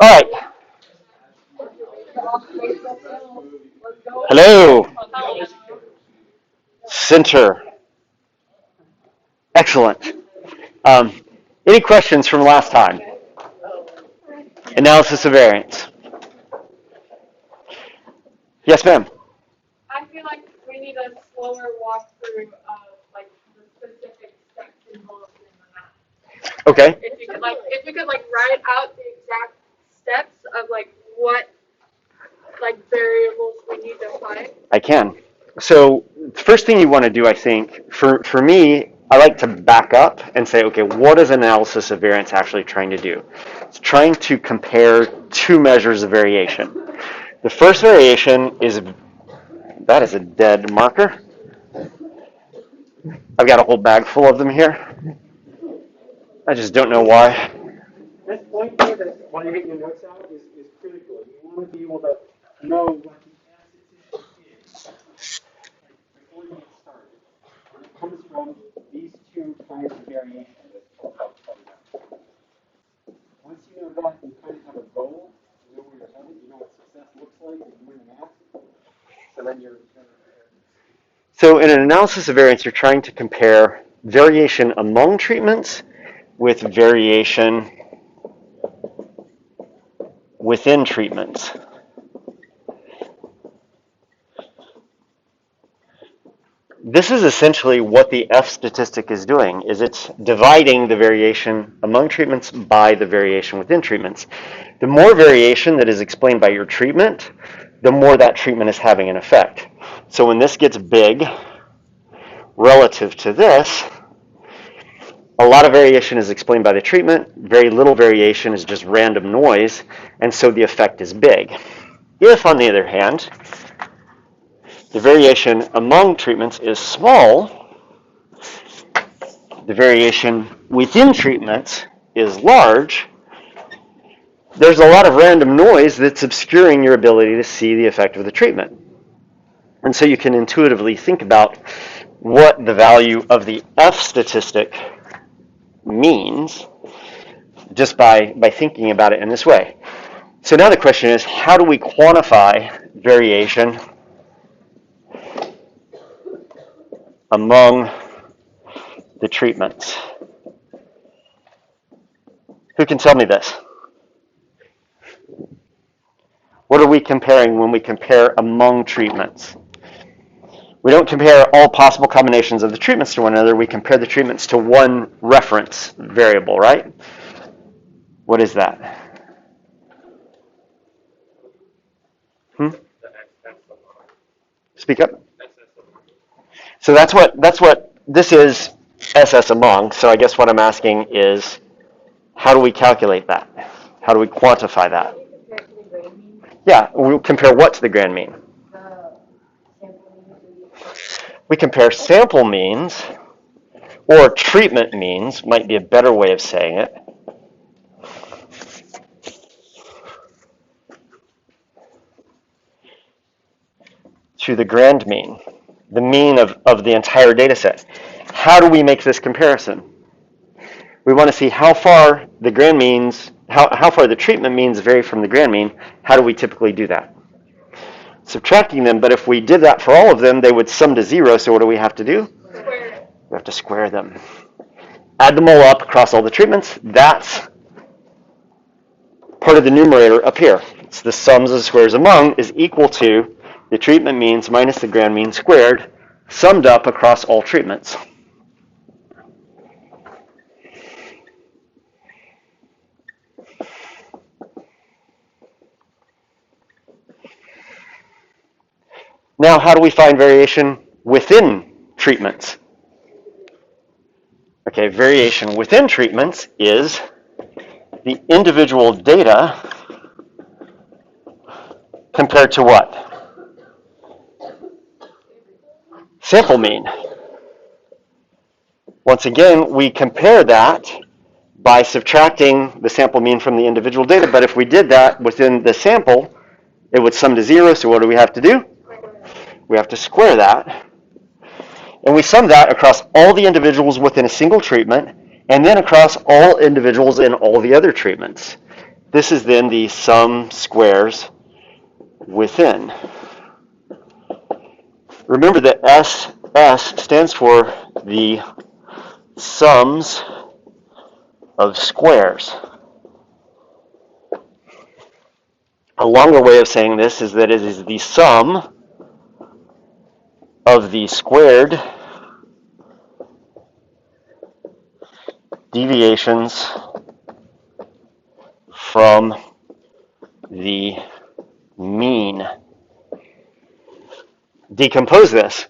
All right. Hello. Center. Excellent. Um, any questions from last time? Analysis of variance. Yes, ma'am. I feel like we need a slower walkthrough of like the specific steps involved in the math. Okay. If you could like write out the exact steps of like what like variables we need to find. I can. So first thing you want to do, I think, for me, I like to back up and say, okay, what is analysis of variance actually trying to do? It's trying to compare two measures of variation. The first variation is, that is a dead marker. I've got a whole bag full of them here. I just don't know why. This point here, that when you get your notes out, is critical. You want to be able to know what the asset is before you get started. And it comes from these two kinds of variation that will help set it up. Once you know that, you kind of have a goal. You know where you're headed. You know what success looks like if you're doing the math. So then you're So in an analysis of variance, you're trying to compare variation among treatments with variation within treatments. This is essentially what the F statistic is doing, is it's dividing the variation among treatments by the variation within treatments. The more variation that is explained by your treatment, the more that treatment is having an effect. So when this gets big relative to this, a lot of variation is explained by the treatment, very little variation is just random noise, and so the effect is big. If, on the other hand, the variation among treatments is small, the variation within treatments is large, there's a lot of random noise that's obscuring your ability to see the effect of the treatment. And so you can intuitively think about what the value of the F statistic means just by thinking about it in this way. So now the question is, how do we quantify variation among the treatments? Who can tell me this? What are we comparing when we compare among treatments? We don't compare all possible combinations of the treatments to one another. We compare the treatments to one reference variable, right? What is that? Speak up. So that's what this is, SS among. So I guess what I'm asking is, how do we calculate that? How do we quantify that? Yeah, we'll compare what to the grand mean? We compare sample means, or treatment means, might be a better way of saying it. To the grand mean, the mean of the entire data set. How do we make this comparison? We want to see how far the grand means, how far the treatment means vary from the grand mean. How do we typically do that? Subtracting them, but if we did that for all of them, they would sum to 0, so what do we have to do? Square. We have to square them. Add them all up across all the treatments. That's part of the numerator up here. It's the sums of the squares among is equal to the treatment means minus the grand mean squared, summed up across all treatments. Now, how do we find variation within treatments? Okay, variation within treatments is the individual data compared to what? Sample mean. Once again, we compare that by subtracting the sample mean from the individual data, but if we did that within the sample, it would sum to 0, so what do we have to do? We have to square that. And we sum that across all the individuals within a single treatment, and then across all individuals in all the other treatments. This is then the sum squares within. Remember that S stands for the sums of squares. A longer way of saying this is that it is the sum of the squared deviations from the mean. Decompose this.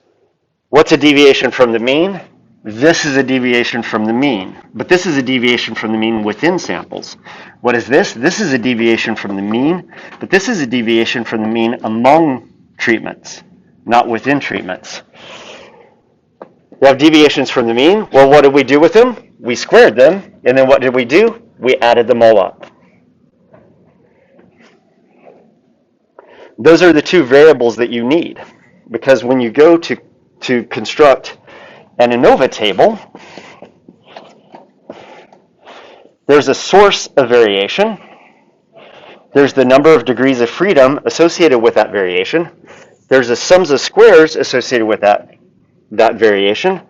What's a deviation from the mean? This is a deviation from the mean, but this is a deviation from the mean within samples. What is this? This is a deviation from the mean, but this is a deviation from the mean among treatments, not within treatments. We have deviations from the mean. Well, what did we do with them? We squared them, and then what did we do? We added them all up. Those are the two variables that you need, because when you go to construct an ANOVA table, there's a source of variation. There's the number of degrees of freedom associated with that variation. There's the sums of squares associated with that variation.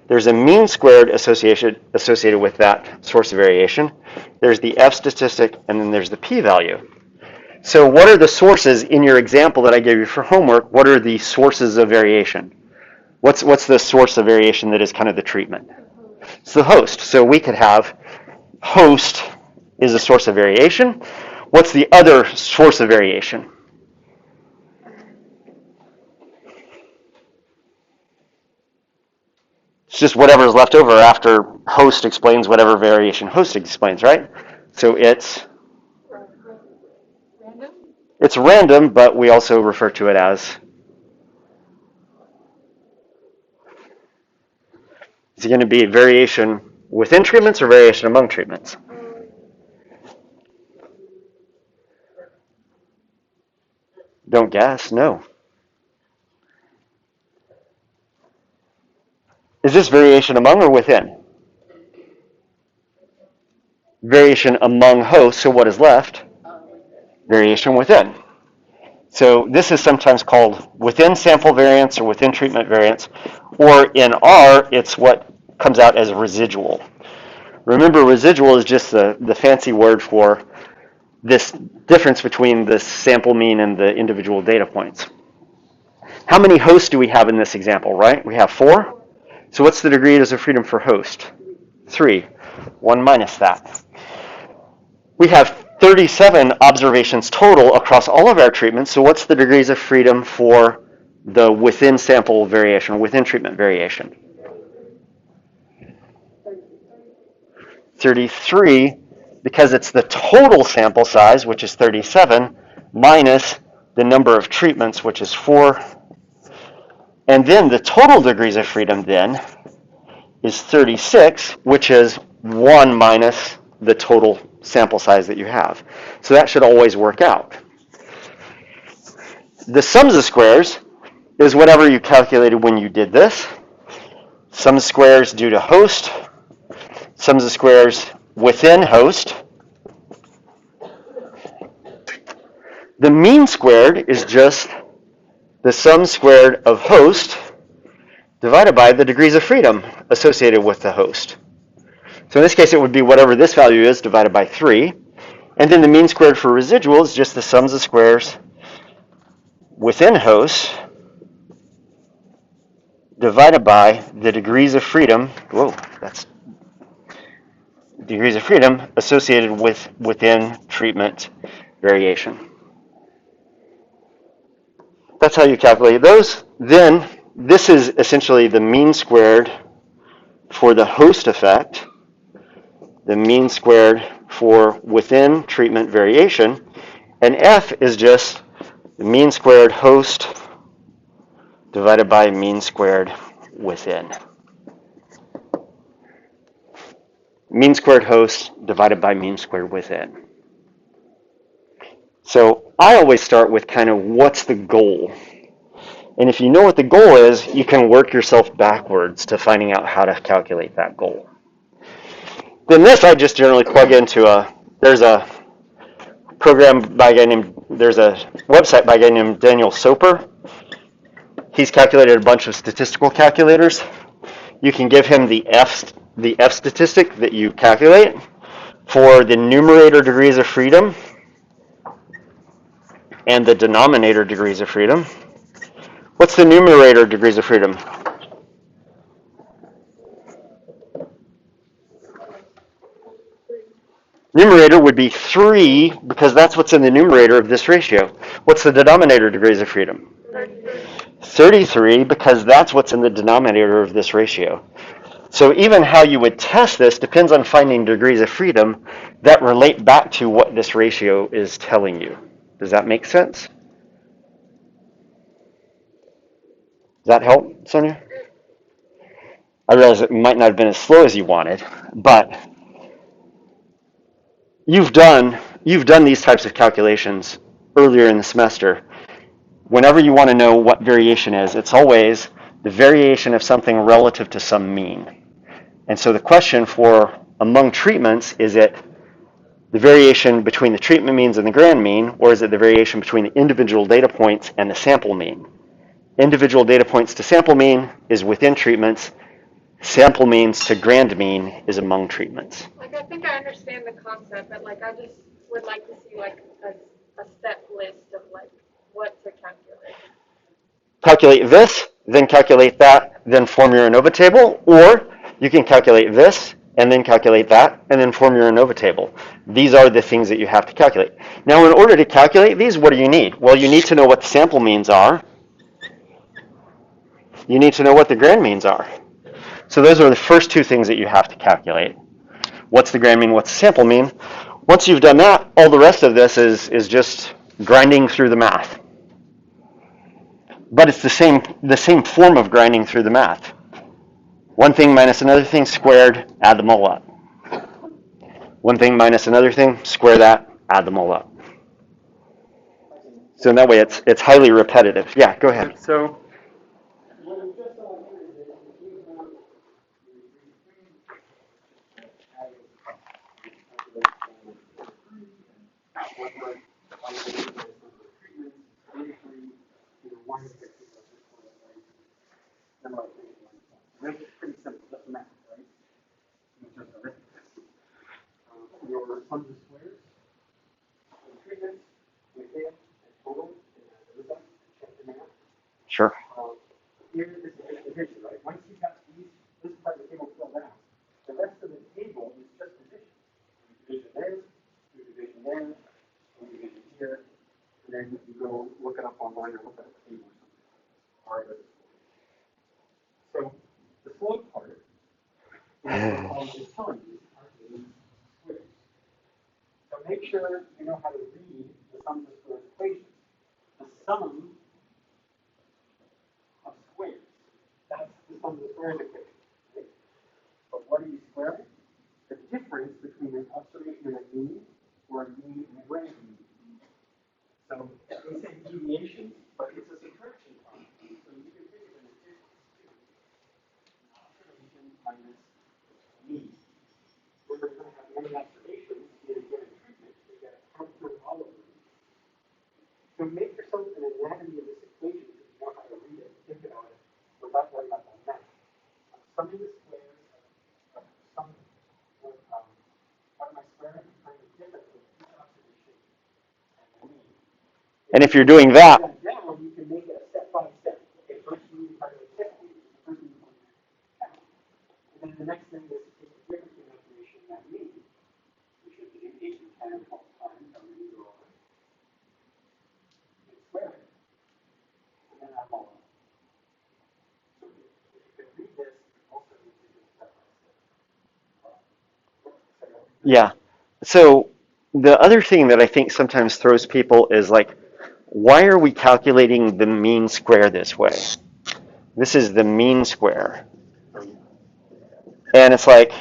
There's a mean squared associated with that source of variation. There's the F statistic, and then there's the p-value. So what are the sources in your example that I gave you for homework? What are the sources of variation? What's the source of variation that is kind of the treatment? It's the host. So we could have host is a source of variation. What's the other source of variation? It's just whatever's left over after host explains whatever variation host explains, right? So it's random, but we also refer to it as, is it going to be variation within treatments or variation among treatments? Don't guess, no. Is this variation among or within? Variation among hosts, so what is left? Variation within. So this is sometimes called within sample variance or within treatment variance, or in R, it's what comes out as residual. Remember, residual is just the fancy word for this difference between the sample mean and the individual data points. How many hosts do we have in this example, right? We have 4. So what's the degrees of freedom for host? 3. 1 minus that. We have 37 observations total across all of our treatments. So what's the degrees of freedom for the within sample variation, or within treatment variation? 33, because it's the total sample size, which is 37, minus the number of treatments, which is 4. And then the total degrees of freedom then is 36, which is 1 minus the total sample size that you have. So that should always work out. The sums of squares is whatever you calculated when you did this. Sum of squares due to host, sums of squares within host. The mean squared is just the sum squared of host divided by the degrees of freedom associated with the host. So in this case, it would be whatever this value is divided by 3. And then the mean squared for residual is just the sums of squares within hosts divided by the degrees of freedom. Whoa, that's degrees of freedom associated with within treatment variation. That's how you calculate those. Then this is essentially the mean squared for the host effect, the mean squared for within treatment variation, and F is just the mean squared host divided by mean squared within. Mean squared host divided by mean squared within. So I always start with kind of what's the goal. And if you know what the goal is, you can work yourself backwards to finding out how to calculate that goal. Then this I just generally plug into there's a program by a guy named, there's a website by a guy named Daniel Soper. He's calculated a bunch of statistical calculators. You can give him the F statistic that you calculate for the numerator degrees of freedom and the denominator degrees of freedom. What's the numerator degrees of freedom? Numerator would be 3 because that's what's in the numerator of this ratio. What's the denominator degrees of freedom? 33 because that's what's in the denominator of this ratio. So even how you would test this depends on finding degrees of freedom that relate back to what this ratio is telling you. Does that make sense? Does that help, Sonia? I realize it might not have been as slow as you wanted, but you've done these types of calculations earlier in the semester. Whenever you want to know what variation is, it's always the variation of something relative to some mean. And so the question for among treatments, is it the variation between the treatment means and the grand mean, or is it the variation between the individual data points and the sample mean? Individual data points to sample mean is within treatments. Sample means to grand mean is among treatments. Like, I think I understand the concept, but like, I just would like to see like a step list of like what to calculate. Calculate this, then calculate that, then form your ANOVA table, or you can calculate this and then calculate that and then form your ANOVA table. These are the things that you have to calculate. Now, in order to calculate these, what do you need? Well, you need to know what the sample means are. You need to know what the grand means are. So those are the first two things that you have to calculate. What's the grand mean? What's the sample mean? Once you've done that, all the rest of this is just grinding through the math. But it's the same form of grinding through the math. One thing minus another thing squared, add them all up. One thing minus another thing, square that, add them all up. So in that way, it's highly repetitive. Yeah, go ahead. So what we just saw here is that if you That's pretty simple, that's math, right? It's just arithmetic. Your sums of squares, the treatments, within, and total, and the result, check the math. Sure. Here, this is just division, right? Once you have this part of the table filled out, the rest of the table is just division. Division there, division there, division here, and then you go look it up online or look at the table or something. So the float part is telling you are these squares. So make sure you know how to read the sum of squares equation. The sum of squares. That's the sum of the squares equation. Right? But what are you squaring? The difference between an observation and a mean, or a mean and a grand mean. So we say deviation, but it's a subtraction problem. So you can think of it as difference too. Observation minus mean. When we're going to have many observations in a given treatment, we got to count through all of them. So make yourself an anatomy of this equation so you know how to read it, think about it, without worrying about the math. Summing the squares of some what am I squaring? I'm trying to difference with each observation and the mean. And if you're doing that, Down, you can make it a step by step. Okay, first you need to calculate step. First you need to count. And then the next thing is to take the difference in observation and that mean, which should be 8 and 10 or 12 times, how many you go over. And square it. And then add all up. So if you can read this, you also need to do step by step. yeah. So the other thing that I think sometimes throws people is like, why are we calculating the mean square this way? This is the mean square. And it's like,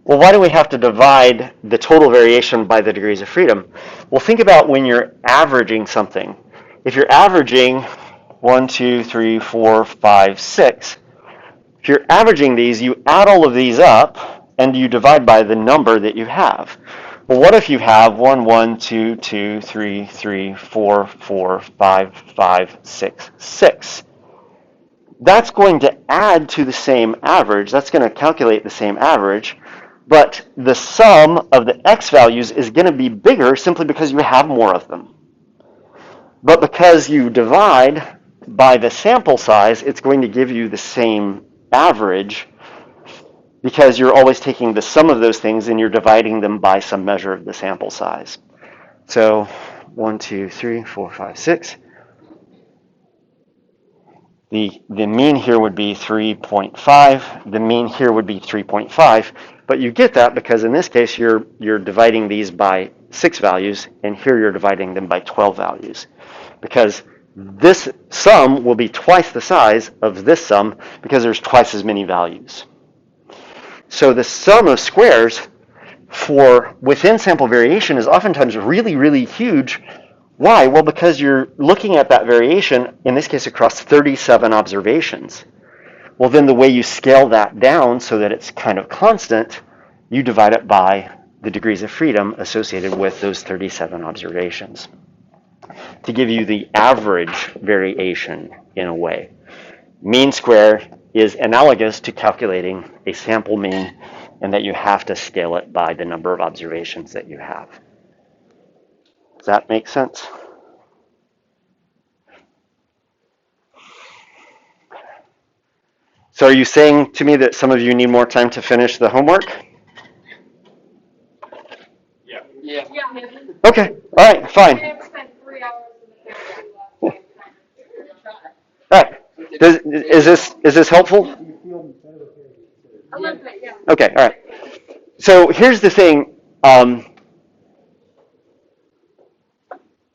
well, why do we have to divide the total variation by the degrees of freedom? Well, think about when you're averaging something. If you're averaging 1, 2, 3, 4, 5, 6, if you're averaging these, you add all of these up and you divide by the number that you have. Well, what if you have 1, 1, 2, 2, 3, 3, 4, 4, 5, 5, 6, 6? That's going to add to the same average. That's going to calculate the same average, but the sum of the x values is going to be bigger simply because you have more of them. But because you divide by the sample size, it's going to give you the same average because you're always taking the sum of those things and you're dividing them by some measure of the sample size. So 1, 2, 3, 4, 5, 6. The mean here would be 3.5. The mean here would be 3.5. But you get that because in this case you're dividing these by 6 values, and here you're dividing them by 12 values. Because this sum will be twice the size of this sum because there's twice as many values. So the sum of squares for within sample variation is oftentimes really, really huge. Why? Well, because you're looking at that variation, in this case across 37 observations. Well, then the way you scale that down so that it's kind of constant, you divide it by the degrees of freedom associated with those 37 observations to give you the average variation in a way. Mean square is analogous to calculating a sample mean, and that you have to scale it by the number of observations that you have. Does that make sense? So are you saying to me that some of you need more time to finish the homework? Yeah. Okay, all right, fine. I have spent 3 hours in the cafe last night trying to figure it out. All right. Is this helpful? A little bit, yeah. Okay, all right. So here's the thing.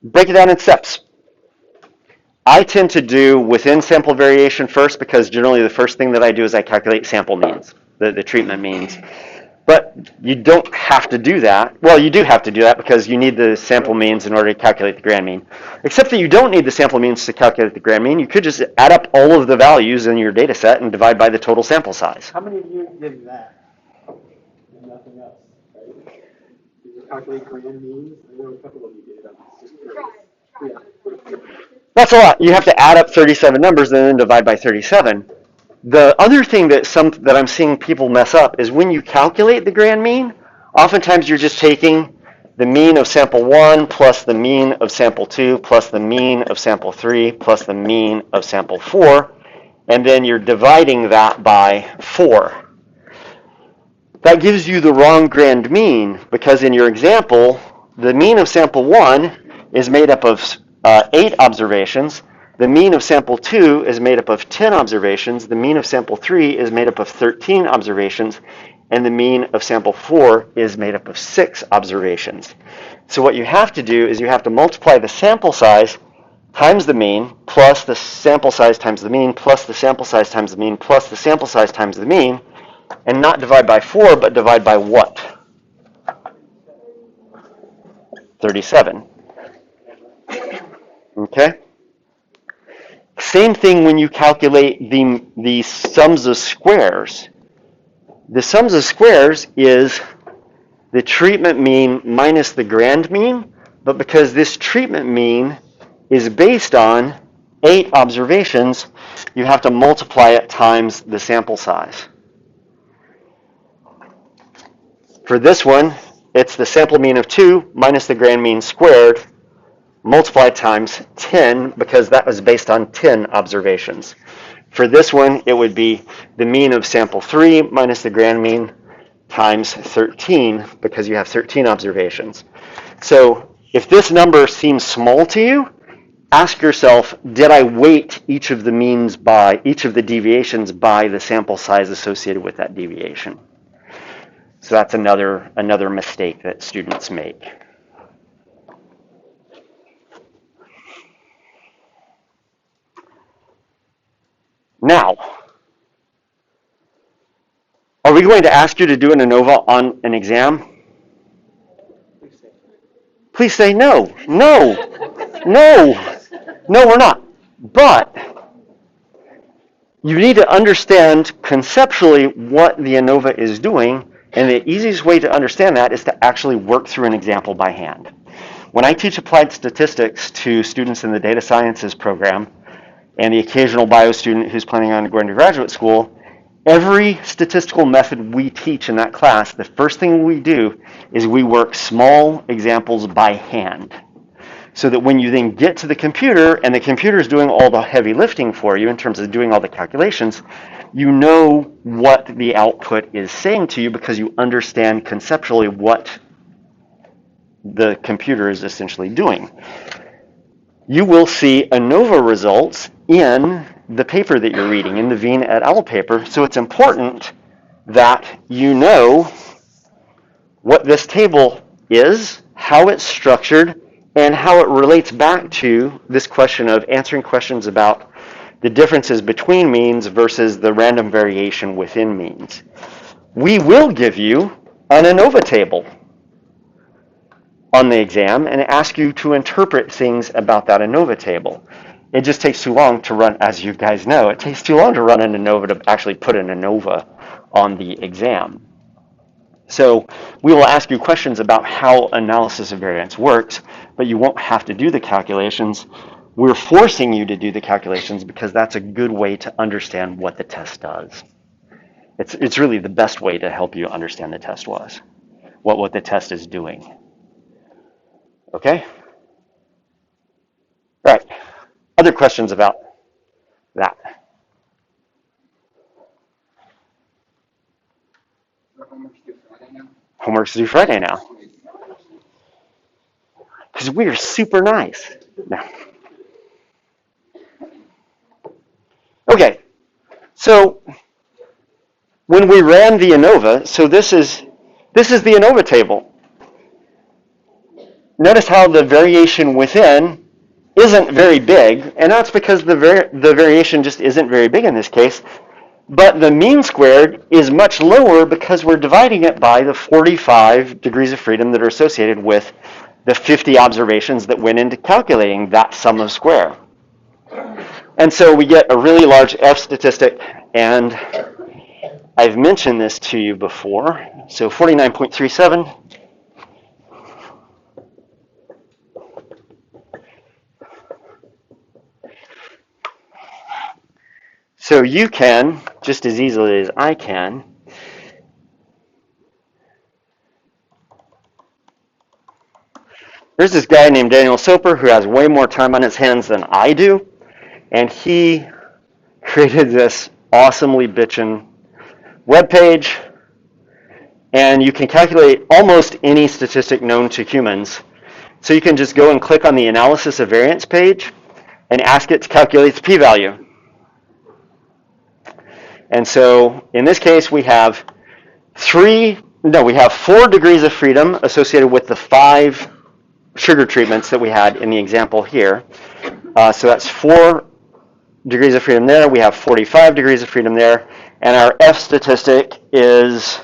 Break it down in steps. I tend to do within sample variation first because generally the first thing that I do is I calculate sample means, the treatment means. But you don't have to do that. Well, you do have to do that because you need the sample means in order to calculate the grand mean. Except that you don't need the sample means to calculate the grand mean. You could just add up all of the values in your data set and divide by the total sample size. How many of you did that? And nothing else, right? Did you calculate grand means? I know a couple of you did. I'm just curious. Yeah. That's a lot. You have to add up 37 numbers and then divide by 37. The other thing that I'm seeing people mess up is when you calculate the grand mean, oftentimes you're just taking the mean of sample 1 plus the mean of sample 2 plus the mean of sample 3 plus the mean of sample 4, and then you're dividing that by 4. That gives you the wrong grand mean because in your example, the mean of sample 1 is made up of 8 observations. The mean of sample 2 is made up of 10 observations. The mean of sample 3 is made up of 13 observations. And the mean of sample 4 is made up of 6 observations. So what you have to do is you have to multiply the sample size times the mean plus the sample size times the mean plus the sample size times the mean plus the sample size times the mean, and not divide by 4, but divide by what? 37. Okay? Same thing when you calculate the sums of squares. The sums of squares is the treatment mean minus the grand mean, but because this treatment mean is based on 8 observations, you have to multiply it times the sample size. For this one, it's the sample mean of 2 minus the grand mean squared, multiplied times 10 because that was based on 10 observations. For this one, it would be the mean of sample 3 minus the grand mean times 13 because you have 13 observations. So if this number seems small to you, ask yourself, did I weight each of the means by, each of the deviations by the sample size associated with that deviation? So that's another mistake that students make. Now, are we going to ask you to do an ANOVA on an exam? Please say no. No. No. No, we're not. But you need to understand conceptually what the ANOVA is doing And the easiest way to understand that is to actually work through an example by hand. When I teach applied statistics to students in the data sciences program and the occasional bio student who's planning on going to graduate school, every statistical method we teach in that class, the first thing we do is we work small examples by hand. So that when you then get to the computer and the computer is doing all the heavy lifting for you in terms of doing all the calculations, you know what the output is saying to you because you understand conceptually what the computer is essentially doing. You will see ANOVA results in the paper that you're reading, in the Veen et al. Paper. So it's important that you know what this table is, how it's structured, and how it relates back to this question of answering questions about the differences between means versus the random variation within means. We will give you an ANOVA table on the exam and ask you to interpret things about that ANOVA table. It just takes too long to run, as you guys know, it takes too long to run an ANOVA to actually put an ANOVA on the exam. So we will ask you questions about how analysis of variance works, but you won't have to do the calculations. We're forcing you to do the calculations because that's a good way to understand what the test does. It's really the best way to help you understand the test what the test is doing. Okay? Right. Other questions about that? Homework's due Friday now. Because we are super nice. No. Okay. So when we ran the ANOVA, so this is the ANOVA table. Notice how the variation within isn't very big, and that's because the variation just isn't very big in this case. But the mean squared is much lower because we're dividing it by the 45 degrees of freedom that are associated with the 50 observations that went into calculating that sum of square. And so we get a really large F statistic, and I've mentioned this to you before. So 49.37. So you can, just as easily as I can, there's this guy named Daniel Soper who has way more time on his hands than I do, and he created this awesomely bitchin' webpage, and you can calculate almost any statistic known to humans. So you can just go and click on the analysis of variance page and ask it to calculate the p-value. And so in this case, we have 4 degrees of freedom associated with the 5 sugar treatments that we had in the example here. So that's 4 degrees of freedom there. We have 45 degrees of freedom there. And our F statistic is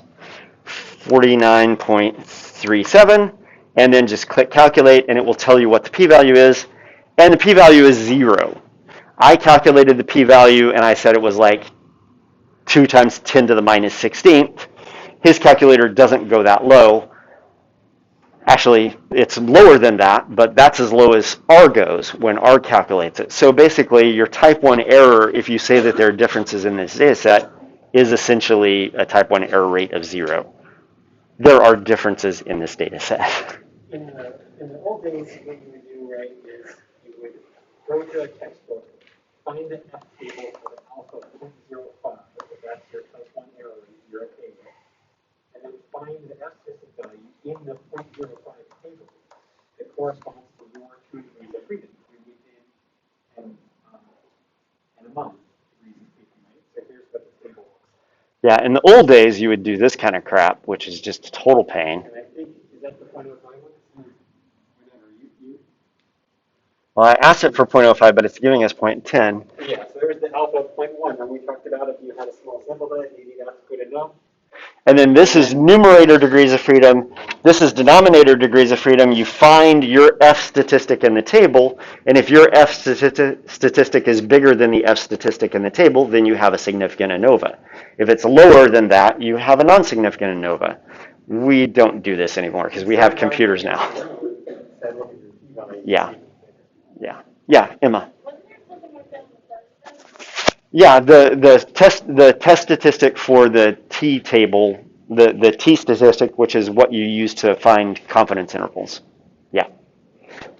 49.37. And then just click calculate, and it will tell you what the p-value is. And the p-value is 0. I calculated the p-value, and I said it was like 2 times 10 to the minus 16th. His calculator doesn't go that low. Actually, it's lower than that, but that's as low as R goes when R calculates it. So basically, your type 1 error, if you say that there are differences in this data set, is essentially a type 1 error rate of 0. There are differences in this data set. In the old days, what you would do, right, is you would go to a textbook, find the F table for the alpha 0.05, if that's your type 1 error rate, you're okay with, and then find the F statistic value in the 0.05 table that corresponds to your 2 degrees of freedom, 3 within and a month, degrees of freedom, right? So here's what the table looks like. Yeah, in the old days, you would do this kind of crap, which is just a total pain. And I think, is that the 0.05 one? Whatever, you Well, I asked it for 0.05, but it's giving us 0.10. Yeah, so there's the alpha 0.1, and we talked about if you had a small sample size, maybe that's good enough. And then this is numerator degrees of freedom. This is denominator degrees of freedom. You find your F statistic in the table, and if your F statistic is bigger than the F statistic in the table, then you have a significant ANOVA. If it's lower than that, you have a non-significant ANOVA. We don't do this anymore because we have computers now. Yeah, yeah, Emma. Yeah, the test statistic for the T table, the T statistic, which is what you use to find confidence intervals. Yeah.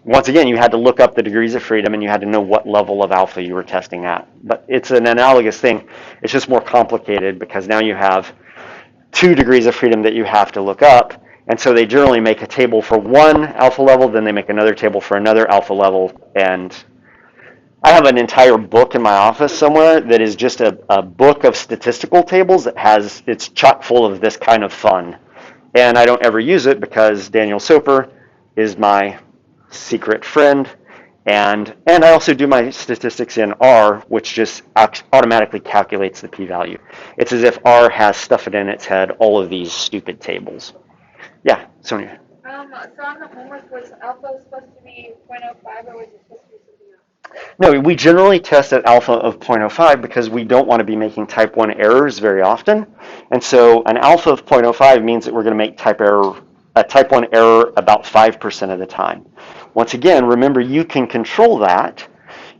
Once again, you had to look up the degrees of freedom and you had to know what level of alpha you were testing at. But it's an analogous thing. It's just more complicated because now you have 2 degrees of freedom that you have to look up. And so they generally make a table for one alpha level, then they make another table for another alpha level, and I have an entire book in my office somewhere that is just a book of statistical tables that it's chock full of this kind of fun. And I don't ever use it because Daniel Soper is my secret friend. And I also do my statistics in R, which just automatically calculates the p-value. It's as if R has stuffed in its head all of these stupid tables. Yeah, Sonia. So on the homework, was alpha supposed to be 0.05 or was it supposed to be something else? No, we generally test at alpha of 0.05 because we don't want to be making type 1 errors very often. And so an alpha of 0.05 means that we're going to make a type 1 error about 5% of the time. Once again, remember you can control that.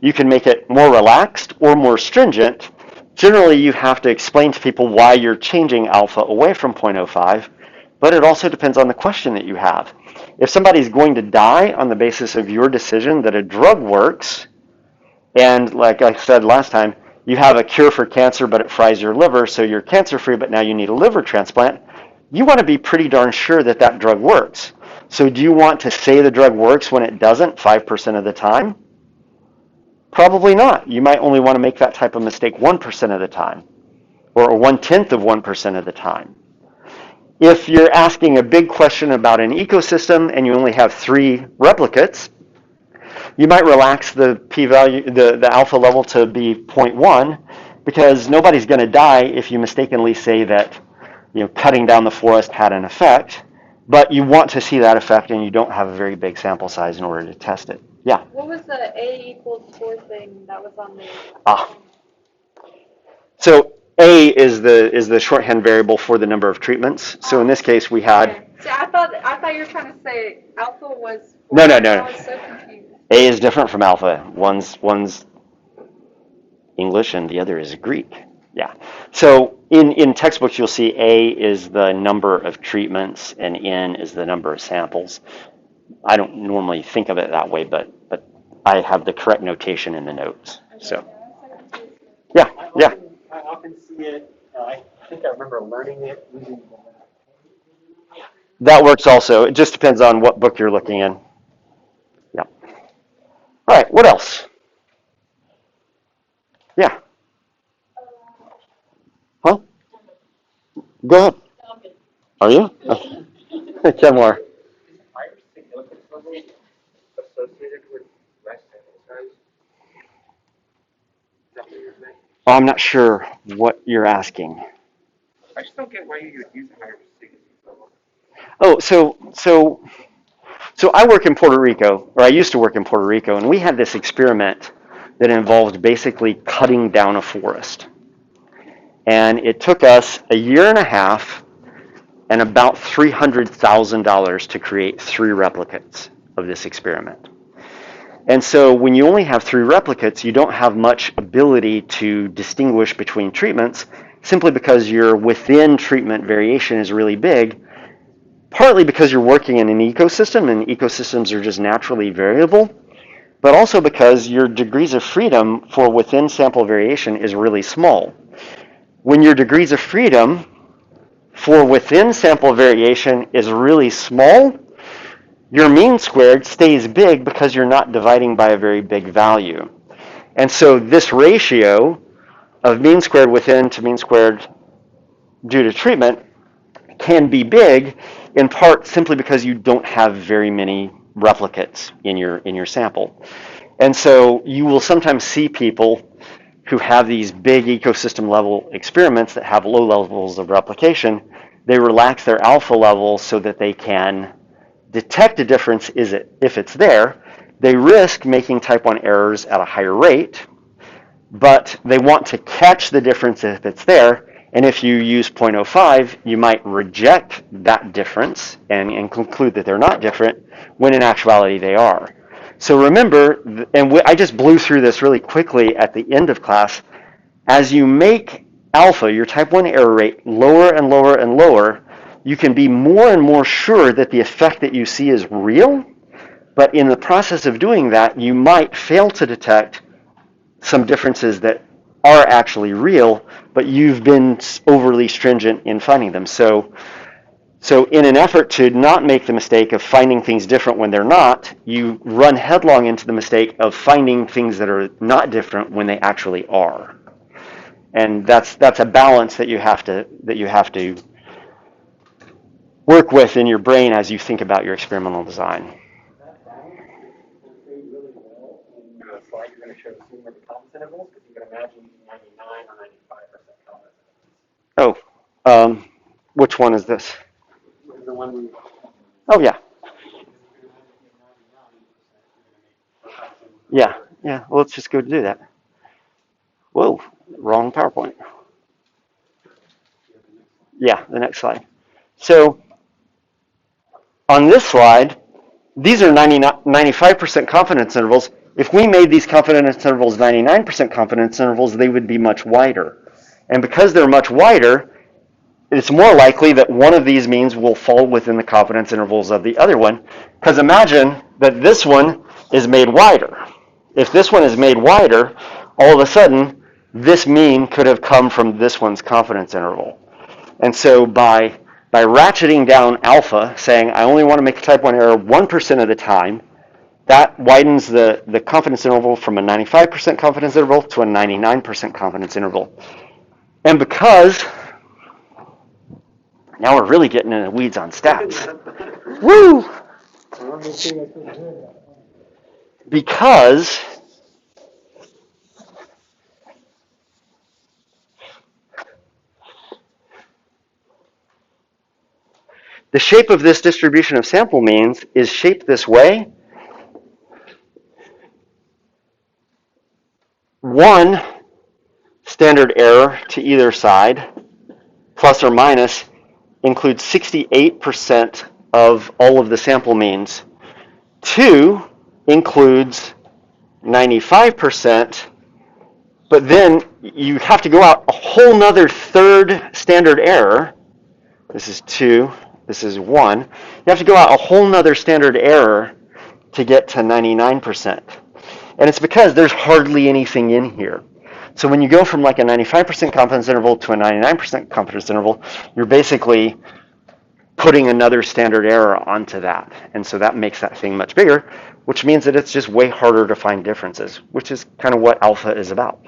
You can make it more relaxed or more stringent. Generally, you have to explain to people why you're changing alpha away from 0.05, but it also depends on the question that you have. If somebody's going to die on the basis of your decision that a drug works, and like I said last time, you have a cure for cancer, but it fries your liver, so you're cancer-free, but now you need a liver transplant. You want to be pretty darn sure that that drug works. So do you want to say the drug works when it doesn't 5% of the time? Probably not. You might only want to make that type of mistake 1% of the time, or 1/10 of 1% of the time. If you're asking a big question about an ecosystem and you only have 3 replicates, you might relax the p-value, the alpha level to be 0.1 because nobody's going to die if you mistakenly say that cutting down the forest had an effect, but you want to see that effect and you don't have a very big sample size in order to test it. Yeah? What was the A equals 4 thing that was on the... So A is the shorthand variable for the number of treatments. So in this case we had... Okay. See, I thought you were trying to say alpha was... No. I was so confused. A is different from alpha. One's English and the other is Greek. Yeah. So in textbooks, you'll see A is the number of treatments and N is the number of samples. I don't normally think of it that way, but I have the correct notation in the notes. So, yeah. I often see it. I think I remember learning it using That works also. It just depends on what book you're looking in. Yeah. All right. What else? Yeah. Huh? Go ahead. Are you? Kenmore. Is higher significance level associated with less sample size? Is that what you're saying? Well, I'm not sure what you're asking. I just don't get why you would use a higher significance level. Oh, so I work in Puerto Rico, or I used to work in Puerto Rico, and we had this experiment that involved basically cutting down a forest. And it took us a year and a half and about $300,000 to create 3 replicates of this experiment. And so when you only have 3 replicates, you don't have much ability to distinguish between treatments simply because your within treatment variation is really big, partly because you're working in an ecosystem and ecosystems are just naturally variable, but also because your degrees of freedom for within sample variation is really small. When your degrees of freedom for within sample variation is really small, your mean squared stays big because you're not dividing by a very big value. And so this ratio of mean squared within to mean squared due to treatment can be big, in part simply because you don't have very many replicates in your sample. And so you will sometimes see people who have these big ecosystem level experiments that have low levels of replication they relax their alpha levels so that they can detect a difference if it's there. They risk making type 1 errors at a higher rate, but they want to catch the difference if it's there. And if you use 0.05, you might reject that difference and conclude that they're not different, when in actuality they are. So remember, and I just blew through this really quickly at the end of class, as you make alpha, your type 1 error rate, lower and lower and lower, you can be more and more sure that the effect that you see is real. But in the process of doing that, you might fail to detect some differences that are actually real, but you've been overly stringent in finding them. So in an effort to not make the mistake of finding things different when they're not, you run headlong into the mistake of finding things that are not different when they actually are. And that's a balance that you have to work with in your brain as you think about your experimental design. That balance will fade really well in the slide you're going to show soon with the confidence intervals, because you can imagine using 99 or 95% confidence intervals. Which one is this? The one we. Oh, yeah. Yeah, well, let's just go do that. Whoa, wrong PowerPoint. Yeah, the next slide. So on this slide, these are 95% confidence intervals. If we made these confidence intervals 99% confidence intervals, they would be much wider. And because they're much wider, it's more likely that one of these means will fall within the confidence intervals of the other one. Because imagine that this one is made wider. If this one is made wider, all of a sudden, this mean could have come from this one's confidence interval. And so by ratcheting down alpha, saying I only want to make a type 1 error 1% of the time, that widens the confidence interval from a 95% confidence interval to a 99% confidence interval. And because, now we're really getting into the weeds on stats. Woo! Because the shape of this distribution of sample means is shaped this way. One standard error to either side, plus or minus, includes 68% of all of the sample means. 2 includes 95%, but then you have to go out a whole nother third standard error. This is 2, this is 1. You have to go out a whole nother standard error to get to 99%. And it's because there's hardly anything in here. So when you go from like a 95% confidence interval to a 99% confidence interval, you're basically putting another standard error onto that. And so that makes that thing much bigger, which means that it's just way harder to find differences, which is kind of what alpha is about.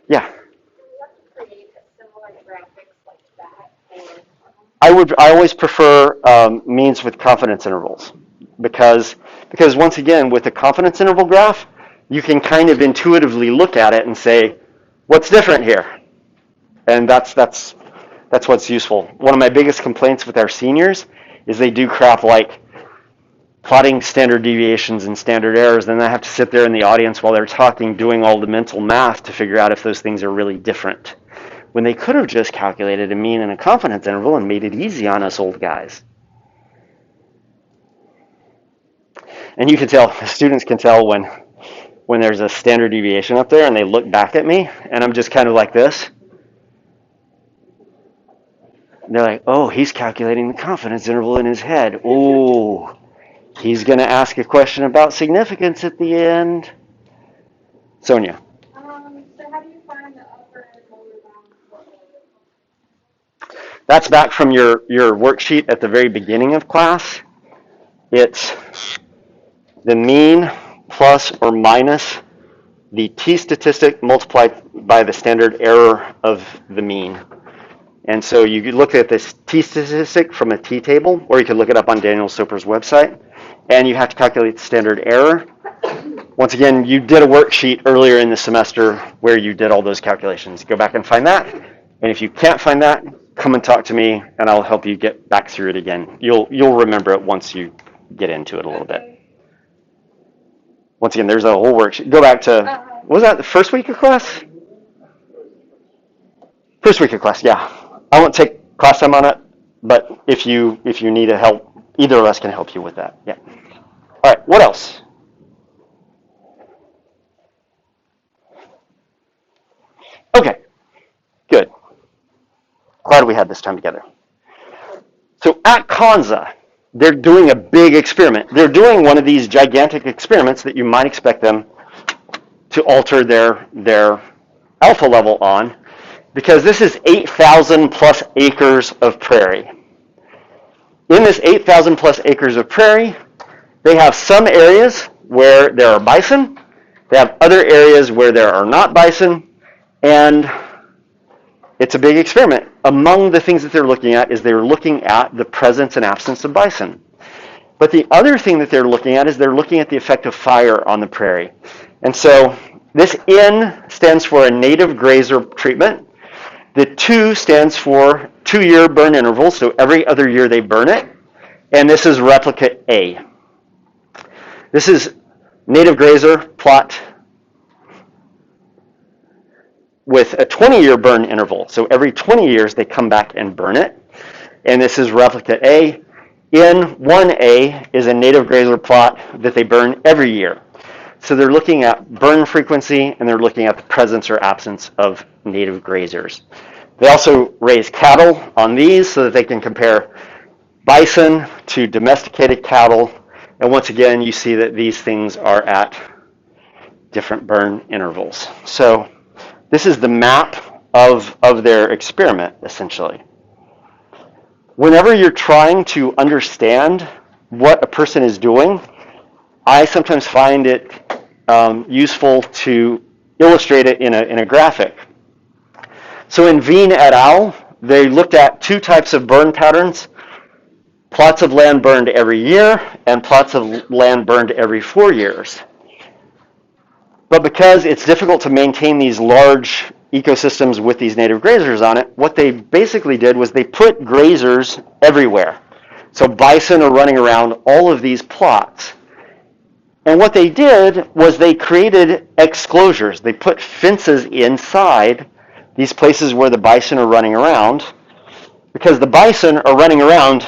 Yeah? I always prefer means with confidence intervals because once again, with a confidence interval graph, you can kind of intuitively look at it and say, what's different here? And that's what's useful. One of my biggest complaints with our seniors is they do crap like plotting standard deviations and standard errors, then I have to sit there in the audience while they're talking, doing all the mental math to figure out if those things are really different, when they could have just calculated a mean and a confidence interval and made it easy on us old guys. And you can tell, students can tell when there's a standard deviation up there and they look back at me and I'm just kind of like this. And they're like, oh, he's calculating the confidence interval in his head. Oh, he's going to ask a question about significance at the end. Sonia. So how do you find the upper and lower bounds? That's back from your worksheet at the very beginning of class. It's the mean plus or minus the t-statistic multiplied by the standard error of the mean. And so you could look at this t-statistic from a t-table, or you could look it up on Daniel Soper's website, and you have to calculate the standard error. Once again, you did a worksheet earlier in the semester where you did all those calculations. Go back and find that. And if you can't find that, come and talk to me, and I'll help you get back through it again. You'll remember it once you get into it a little bit. Once again, there's a whole worksheet. Go back to, what was that, the first week of class? First week of class, yeah. I won't take class time on it, but if you need a help, either of us can help you with that. Yeah. All right, what else? Okay, good. Glad we had this time together. So at Kanza, they're doing a big experiment. They're doing one of these gigantic experiments that you might expect them to alter their alpha level on, because this is 8,000 plus acres of prairie. In this 8,000 plus acres of prairie, they have some areas where there are bison, they have other areas where there are not bison, and it's a big experiment. Among the things that they're looking at is they're looking at the presence and absence of bison. But the other thing that they're looking at is they're looking at the effect of fire on the prairie. And so this N stands for a native grazer treatment. The 2 stands for 2-year burn interval, so every other year they burn it. And this is replicate A. This is native grazer plot with a 20-year burn interval. So every 20 years they come back and burn it. And this is replicate A. N1A is a native grazer plot that they burn every year. So they're looking at burn frequency and they're looking at the presence or absence of native grazers. They also raise cattle on these so that they can compare bison to domesticated cattle. And once again, you see that these things are at different burn intervals. So this is the map of their experiment, essentially. Whenever you're trying to understand what a person is doing, I sometimes find it useful to illustrate it in a graphic. So in Veen et al., they looked at 2 types of burn patterns, plots of land burned every year and plots of land burned every 4 years. But because it's difficult to maintain these large ecosystems with these native grazers on it, what they basically did was they put grazers everywhere. So bison are running around all of these plots. And what they did was they created exclosures. They put fences inside these places where the bison are running around, because the bison are running around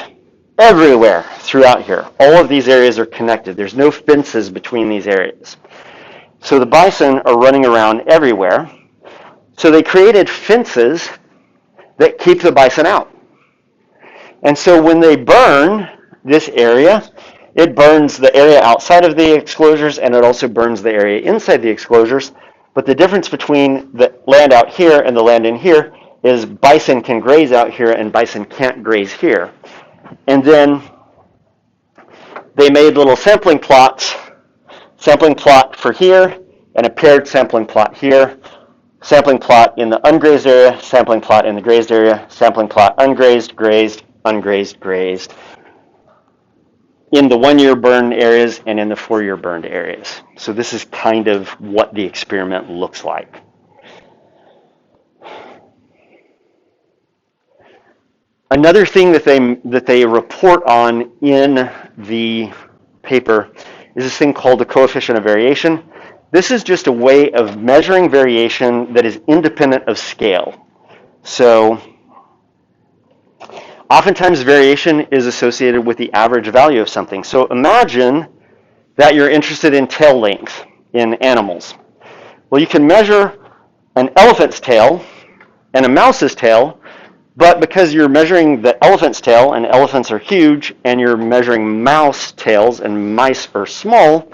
everywhere throughout here. All of these areas are connected. There's no fences between these areas. So the bison are running around everywhere. So they created fences that keep the bison out. And so when they burn this area, it burns the area outside of the exclosures and it also burns the area inside the exclosures. But the difference between the land out here and the land in here is bison can graze out here and bison can't graze here. And then they made little sampling plots, sampling plot for here and a paired sampling plot here, sampling plot in the ungrazed area, sampling plot in the grazed area, sampling plot ungrazed, grazed, ungrazed, grazed, in the 1-year burned areas and in the 4-year burned areas. So this is kind of what the experiment looks like. Another thing that they report on in the paper is this thing called the coefficient of variation. This is just a way of measuring variation that is independent of scale. So oftentimes variation is associated with the average value of something. So imagine that you're interested in tail length in animals. Well, you can measure an elephant's tail and a mouse's tail, but because you're measuring the elephant's tail, and elephants are huge, and you're measuring mouse tails, and mice are small,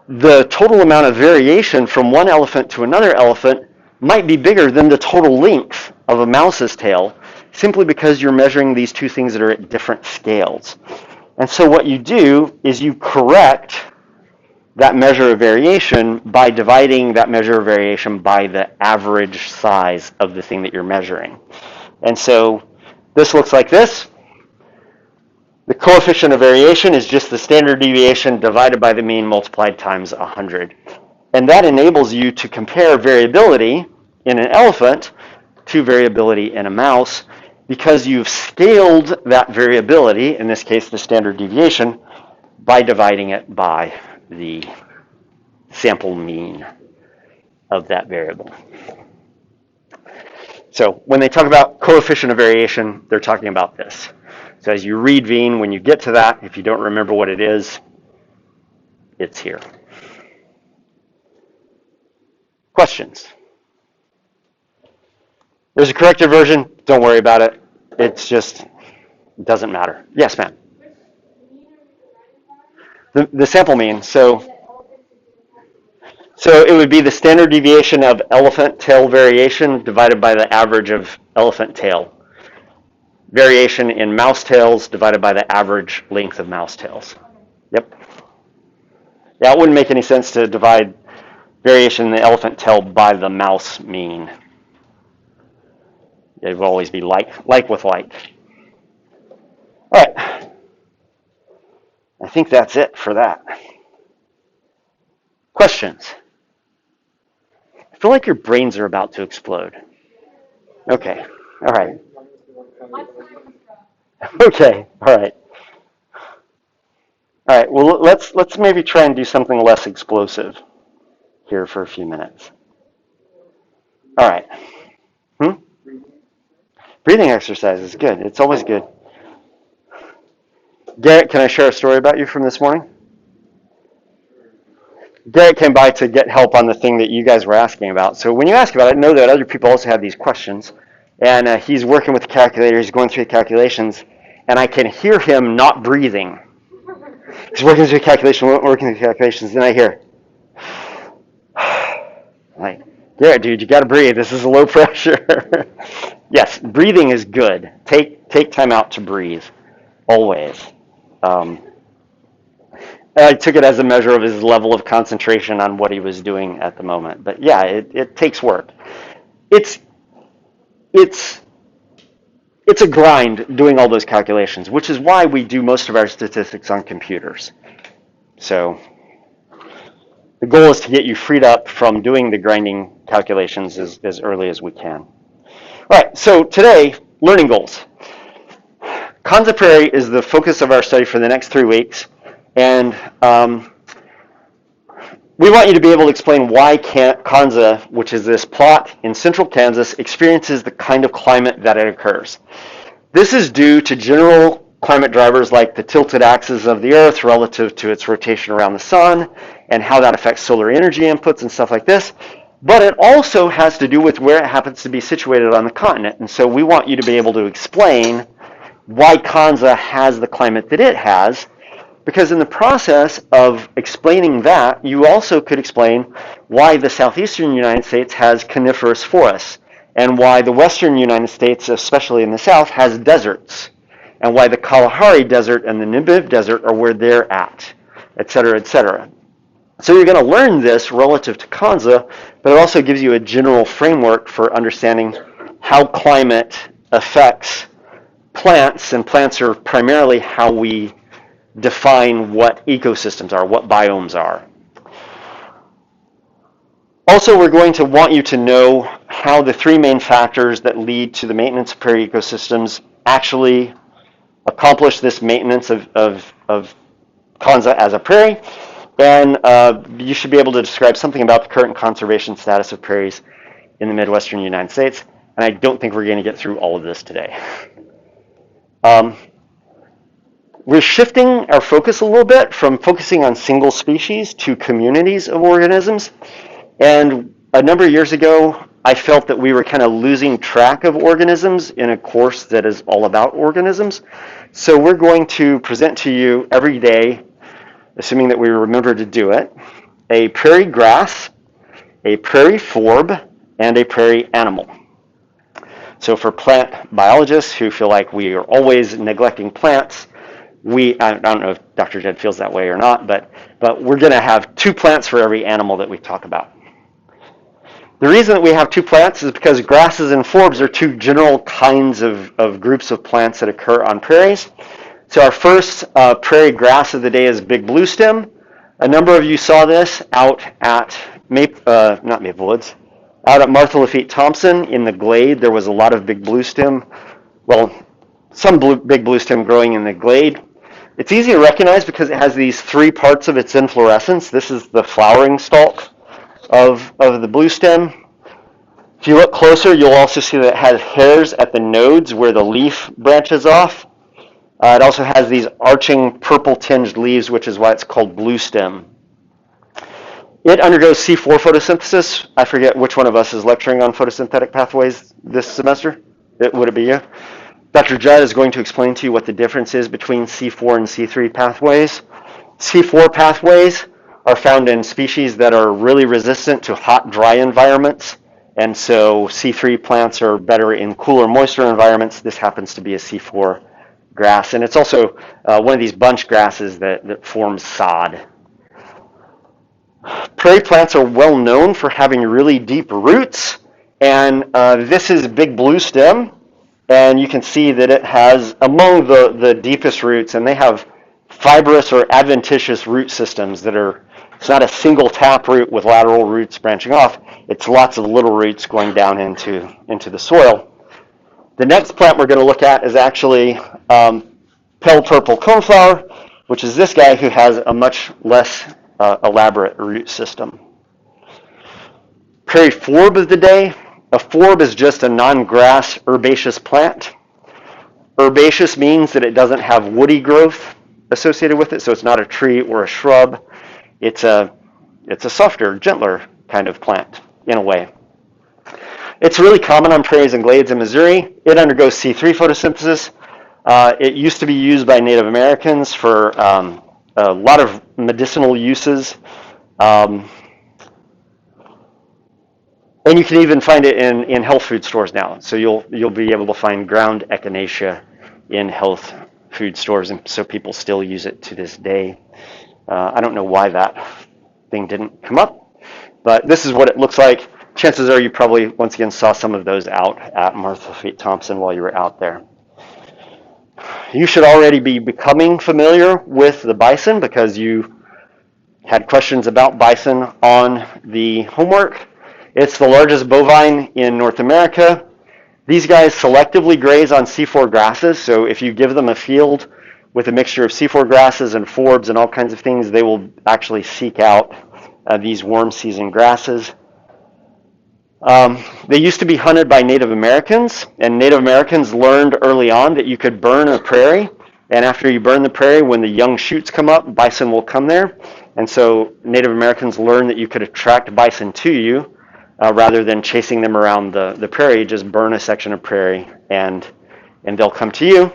the total amount of variation from one elephant to another elephant might be bigger than the total length of a mouse's tail, simply because you're measuring these 2 things that are at different scales. And so what you do is you correct that measure of variation by dividing that measure of variation by the average size of the thing that you're measuring. And so this looks like this. The coefficient of variation is just the standard deviation divided by the mean multiplied times 100. And that enables you to compare variability in an elephant to variability in a mouse because you've scaled that variability, in this case the standard deviation, by dividing it by the sample mean of that variable. So when they talk about coefficient of variation, they're talking about this. So as you read Veen, when you get to that, if you don't remember what it is, it's here. Questions? There's a corrected version. Don't worry about it. It's just, it doesn't matter. Yes, ma'am. The sample mean. So it would be the standard deviation of elephant tail variation divided by the average of elephant tail. Variation in mouse tails divided by the average length of mouse tails. Yep. Yeah, it wouldn't make any sense to divide variation in the elephant tail by the mouse mean. It would always be like with like. All right. I think that's it for that. Questions? I feel like your brains are about to explode. Okay. All right. Okay. All right. All right. Well, let's maybe try and do something less explosive here for a few minutes. All right. Breathing exercise is good. It's always good. Garrett, can I share a story about you from this morning? Garrett came by to get help on the thing that you guys were asking about. So when you ask about it, know that other people also have these questions. And he's working with the calculator. He's going through the calculations. And I can hear him not breathing. He's working through the calculations. Then I hear, like, Garrett, dude, you got to breathe. This is low pressure. Yes, breathing is good. Take time out to breathe, always. I took it as a measure of his level of concentration on what he was doing at the moment. But yeah, it takes work. It's a grind doing all those calculations, which is why we do most of our statistics on computers. So the goal is to get you freed up from doing the grinding calculations as early as we can. All right, so today, learning goals. Kanza Prairie is the focus of our study for the next 3 weeks. And we want you to be able to explain why Kanza, which is this plot in central Kansas, experiences the kind of climate that it occurs. This is due to general climate drivers like the tilted axis of the Earth relative to its rotation around the sun and how that affects solar energy inputs and stuff like this. But it also has to do with where it happens to be situated on the continent. And so we want you to be able to explain why Kanza has the climate that it has, because in the process of explaining that, you also could explain why the southeastern United States has coniferous forests, and why the western United States, especially in the south, has deserts, and why the Kalahari Desert and the Namib Desert are where they're at, et cetera, et cetera. So you're going to learn this relative to Kanza, but it also gives you a general framework for understanding how climate affects plants, and plants are primarily how we define what ecosystems are, what biomes are. Also, we're going to want you to know how the 3 main factors that lead to the maintenance of prairie ecosystems actually accomplish this maintenance of Kanza as a prairie. And you should be able to describe something about the current conservation status of prairies in the Midwestern United States. And I don't think we're going to get through all of this today. We're shifting our focus a little bit from focusing on single species to communities of organisms. And a number of years ago, I felt that we were kind of losing track of organisms in a course that is all about organisms. So we're going to present to you every day, assuming that we remember to do it, a prairie grass, a prairie forb, and a prairie animal. So for plant biologists who feel like we are always neglecting plants, I don't know if Dr. Jed feels that way or not, but we're going to have 2 plants for every animal that we talk about. The reason that we have 2 plants is because grasses and forbs are 2 general kinds of groups of plants that occur on prairies. So our first prairie grass of the day is big blue stem. A number of you saw this out at not Maple Woods, Out at Martha Lafitte Thompson in the glade, there was a lot of big blue stem. Well, some big blue stem growing in the glade. It's easy to recognize because it has these three parts of its inflorescence. This is the flowering stalk of the blue stem. If you look closer, you'll also see that it has hairs at the nodes where the leaf branches off. It also has these arching purple tinged leaves, which is why it's called blue stem. It undergoes C4 photosynthesis. I forget which one of us is lecturing on photosynthetic pathways this semester. Would it be you? Dr. Judd is going to explain to you what the difference is between C4 and C3 pathways. C4 pathways are found in species that are really resistant to hot, dry environments. And so C3 plants are better in cooler, moister environments. This happens to be a C4 grass. And it's also one of these bunch grasses that forms sod. Prairie plants are well known for having really deep roots. And this is big blue stem. And you can see that it has among the deepest roots, and they have fibrous or adventitious root systems that are, it's not a single tap root with lateral roots branching off. It's lots of little roots going down into the soil. The next plant we're going to look at is actually pale purple coneflower, which is this guy who has a much less elaborate root system. Prairie forb of the day. A forb is just a non-grass herbaceous plant. Herbaceous means that it doesn't have woody growth associated with it, so it's not a tree or a shrub. It's a softer, gentler kind of plant in a way. It's really common on prairies and glades in Missouri. It undergoes C3 photosynthesis. It used to be used by Native Americans for a lot of medicinal uses. And you can even find it in health food stores now. So you'll be able to find ground echinacea in health food stores, and so people still use it to this day. I don't know why that thing didn't come up, but this is what it looks like. Chances are you probably, once again, saw some of those out at Martha Lafitte Thompson while you were out there. You should already be becoming familiar with the bison because you had questions about bison on the homework. It's the largest bovine in North America. These guys selectively graze on C4 grasses, so if you give them a field with a mixture of C4 grasses and forbs and all kinds of things, they will actually seek out these warm season grasses. They used to be hunted by Native Americans, and Native Americans learned early on that you could burn a prairie, and after you burn the prairie, when the young shoots come up, bison will come there. And so Native Americans learned that you could attract bison to you rather than chasing them around the prairie. Just burn a section of prairie and they'll come to you.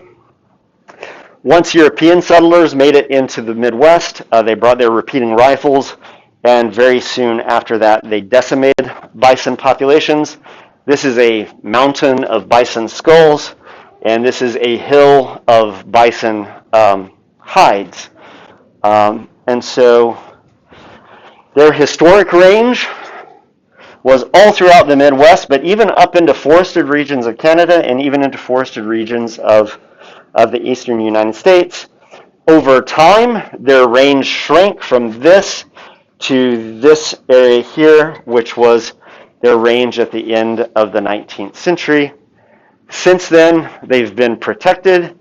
Once European settlers made it into the Midwest, they brought their repeating rifles, and very soon after that, they decimated bison populations. This is a mountain of bison skulls, and this is a hill of bison hides. And so their historic range was all throughout the Midwest, but even up into forested regions of Canada and even into forested regions of the eastern United States. Over time, their range shrank from this to this area here, which was their range at the end of the 19th century. Since then, they've been protected.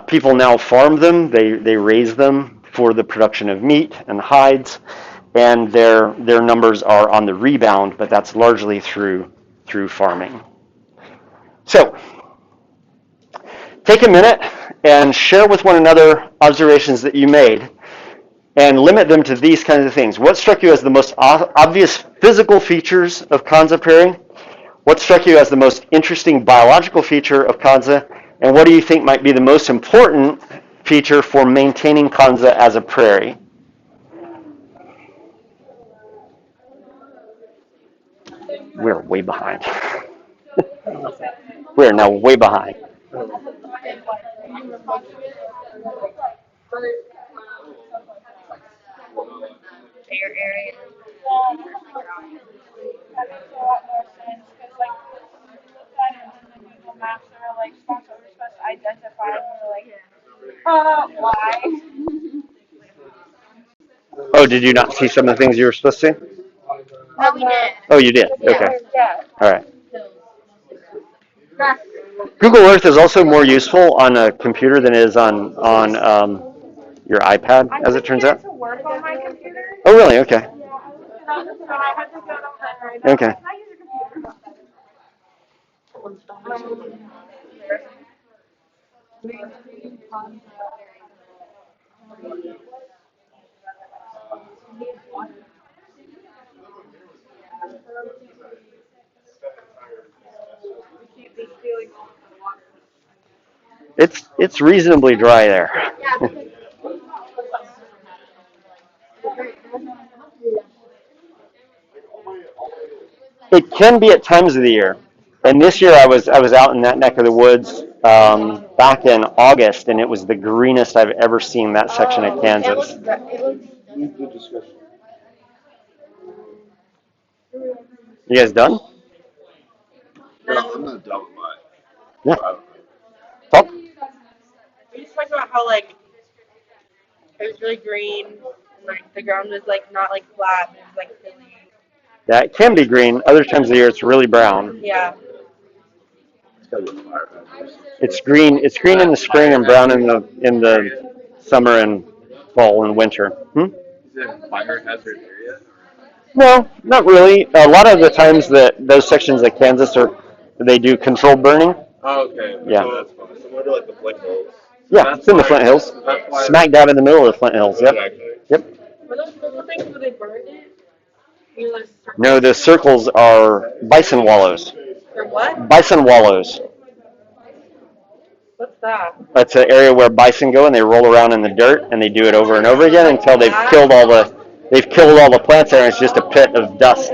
People now farm them. They raise them for the production of meat and hides, and their numbers are on the rebound, but that's largely through farming. So, take a minute and share with one another observations that you made and limit them to these kinds of things. What struck you as the most obvious physical features of Kanza prairie? What struck you as the most interesting biological feature of Kanza? And what do you think might be the most important feature for maintaining Kanza as a prairie? We're way behind. We're now way behind. Fair areas. That makes a lot more sense because, like, when you look at it on the Google Maps, there are like spots that we're supposed to identify, and we're like, why? Oh, did you not see some of the things you were supposed to see? Oh, we did. Oh, you did? Yeah. Okay. Yeah. All right. Google Earth is also more useful on a computer than it is on your iPad, as it turns out. To work on my computer. Oh, really? Okay. Yeah, I was looking at I had to go to home right now. Okay. Can I use your computer? It's reasonably dry there. It can be at times of the year. And this year I was out in that neck of the woods back in August, and it was the greenest I've ever seen that section of Kansas. You guys done? No, I'm not done with mine. Yeah. Top? We just talked about how like it was really green and like the ground was like not like flat, but it was like hilly. Yeah, it can be green. Other times of the year it's really brown. Yeah. It's gotta be a fire hazard. It's green. It's green in the spring and brown in the summer and fall and winter. Hmm? Is it a fire hazard area? No, not really. A lot of the times that those sections of Kansas they do controlled burning. Oh, okay. Yeah. So that's fine. Similar to like the Flint Hills. Yeah, it's in the Flint Hills. Smack dab in the middle of the Flint Hills. Yep. Exactly. Yep. Were those purple things where they burned it? You know, those circles? No, the circles are bison wallows. Or what? Bison wallows. What's that? That's an area where bison go and they roll around in the dirt and they do it over and over again until they've killed all the plants there and it's just a pit of dust.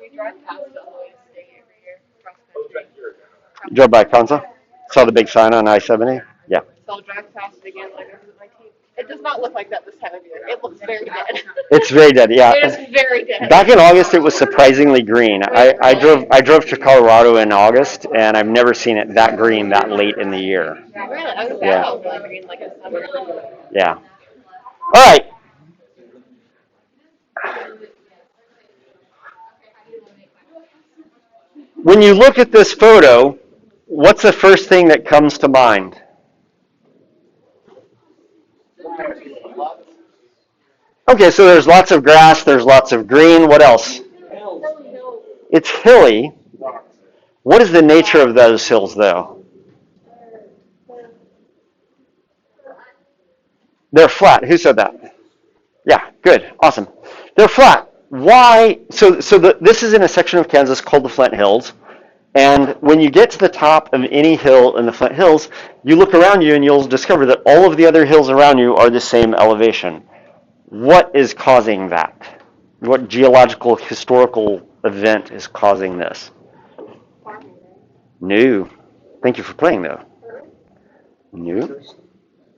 We drive past Illinois State every year, cross country. You drove by Conza? Saw the big sign on I-70? Yeah. So I'll drive past it again later with my team. It does not look like that this time of year. It looks very dead. It's very dead, yeah. It is very dead. Back in August, it was surprisingly green. I drove to Colorado in August, and I've never seen it that green that late in the year. Really? I was Yeah. really green like a summer. Yeah. All right. When you look at this photo, what's the first thing that comes to mind? Okay, so there's lots of grass, there's lots of green. What else? It's hilly. What is the nature of those hills, though? They're flat. Who said that? Yeah, good, awesome. They're flat. Why? This is in a section of Kansas called the Flint Hills. And when you get to the top of any hill in the Flint Hills, you look around you and you'll discover that all of the other hills around you are the same elevation. What is causing that? What geological historical event is causing this? No. Thank you for playing, though. No.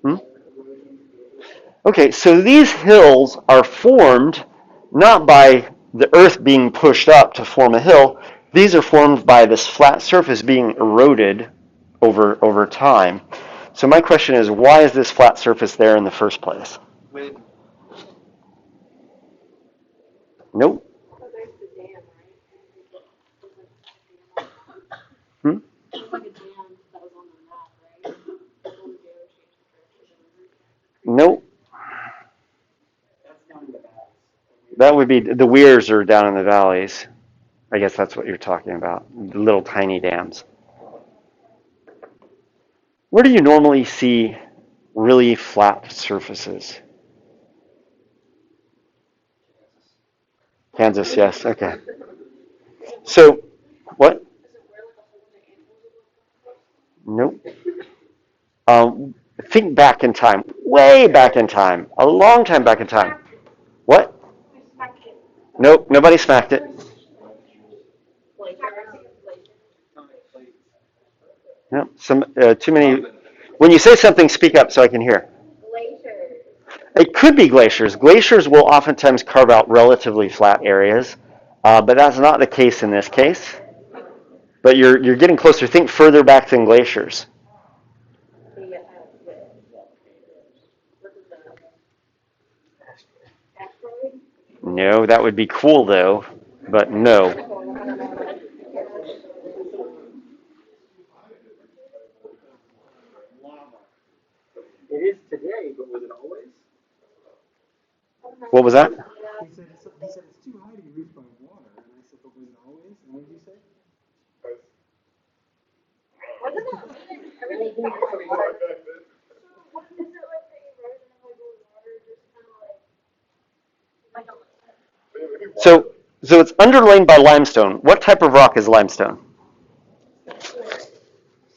Hmm? Okay, so these hills are formed not by the earth being pushed up to form a hill. These are formed by this flat surface being eroded over time. So my question is, why is this flat surface there in the first place? Nope. Hmm? Nope. That would be the weirs are down in the valleys. I guess that's what you're talking about. The little tiny dams. Where do you normally see really flat surfaces? Kansas, yes. Okay. So, what? Nope. Think back in time, way back in time, a long time back in time. What? Nope, nobody smacked it. Nope, too many. When you say something, speak up so I can hear. It could be glaciers. Glaciers will oftentimes carve out relatively flat areas, but that's not the case in this case. But you're getting closer. Think further back than glaciers. No, that would be cool though, but no. It is today, but was it always? What was that? He said it's too high to be reached by water, and I said, but was it always? And what did you say? So it's underlain by limestone. What type of rock is limestone?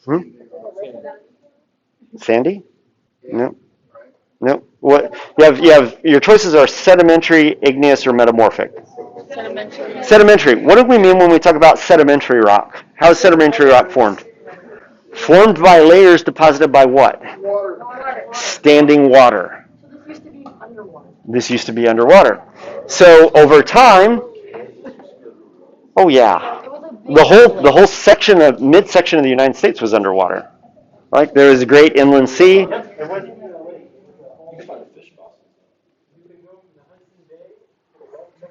Hmm? Sandy? No. No. What you have your choices are sedimentary, igneous, or metamorphic. Sedimentary. Sedimentary. What do we mean when we talk about sedimentary rock? How is sedimentary rock formed? Formed by layers deposited by what? Standing water. This used to be underwater. So over time, oh yeah, the whole section of midsection of the United States was underwater. Like there is a great inland sea. It wasn't even a lake. You can find a fish fossil. You can go from the Hudson Bay to the Gulf of